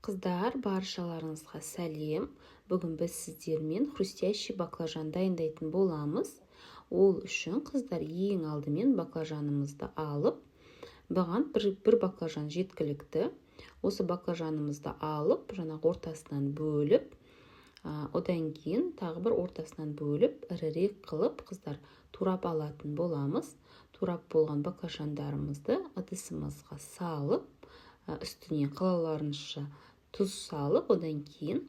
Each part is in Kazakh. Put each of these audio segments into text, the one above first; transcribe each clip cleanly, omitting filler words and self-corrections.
Қыздар, баршаларыңызға сәлем. Бүгін біз сіздермен хрустящий баклажан дайындайтын боламыз. Ол үшін қыздар ең алдымен баклажанымызды алып, бұған бір баклажан жеткілікті. Осы баклажанымызды алып, жаңағы ортасынан бөліп, одан кейін тағы бір ортасынан бөліп, ірірек қылып қыздар турап алатын боламыз. Турап болған баклажандарымызды ыдысымызға салып, үстіне қалауларыңызша тұз салып, одан кейін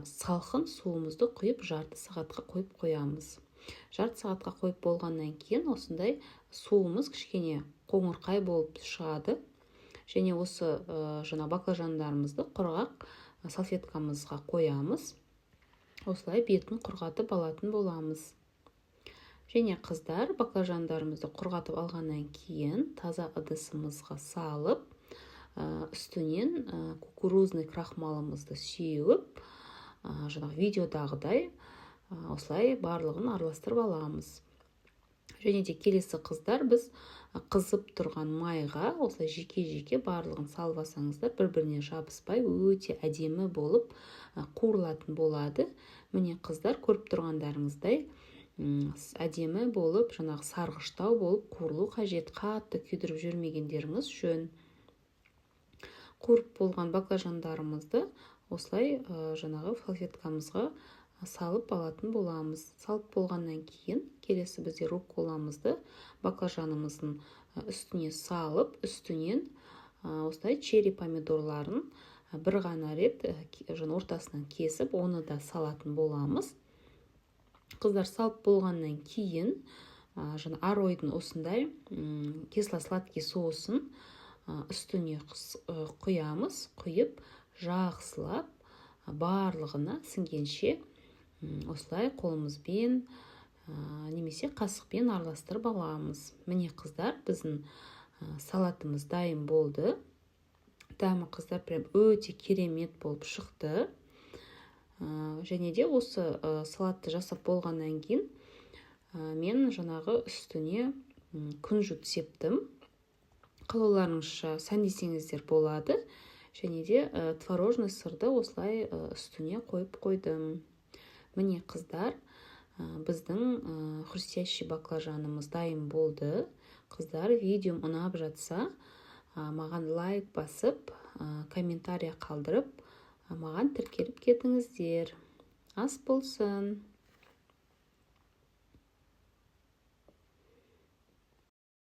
салқын суымызды құйып жарты сағатқа қойып қоямыз. Жарты сағатқа қойып болғаннан кейін осындай суымыз кішкене қоңырқай болып шығады. Және осы жаңа баклажандарымызды құрғақ салфеткамызға қоямыз. Осылай бетін құрғатып алатын боламыз. Және қыздар, баклажандарымызды құрғатып алғаннан кейін таза ыдысымызға салып, үстінен кукурузный крахмалымызды сеуіп, жаңағы видеодағыдай осылай барлығын араластырып аламыз. Және де келесі қыздар, біз қызып тұрған майға осылай жеке-жеке барлығын салып алсаңыздар, бір-біріне жабыспай өте әдемі болып қуырылатын болады. Міне қыздар, көріп тұрғандарыңыздай әдемі болып, жаңағы сарғыштау болып қуырылу қажет. Қатты күйдіріп жүрмегендеріңіз жөн. Қуырып болған баклажандарымызды осылай жаңағы салфеткамызға салып алатын боламыз. Салып болғаннан кейін келесі бізде рукколамызды баклажанымыздың үстіне салып, үстінен осылай черри помидорларын бір ғана рет ортасынан кесіп, оны да салатын боламыз. Қыздар, салып болғаннан кейін аройдың осындай кисло-сладкий соусын үстіне құямыз. Құйып, жақсылап барлығына сіңгенше осылай қолымызбен немесе қасықпен араластырып аламыз. Міне қыздар, біздің салатымыз дайын болды. Дәмі қыздар прям өте керемет болып шықты. Және де осы салатты жасап болғаннан кейін мен жаңағы үстіне күнжіт септім. Қалауларыңызша сәндесеңіздер болады. Және де творожный сырды осылай үстіне қойып қойдым. Міне қыздар, біздің хрустящий баклажанымыз дайын болды. Қыздар, видеом ұнап жатса, маған лайк басып, комментария қалдырып, маған тіркеліп кетіңіздер. Ас болсын!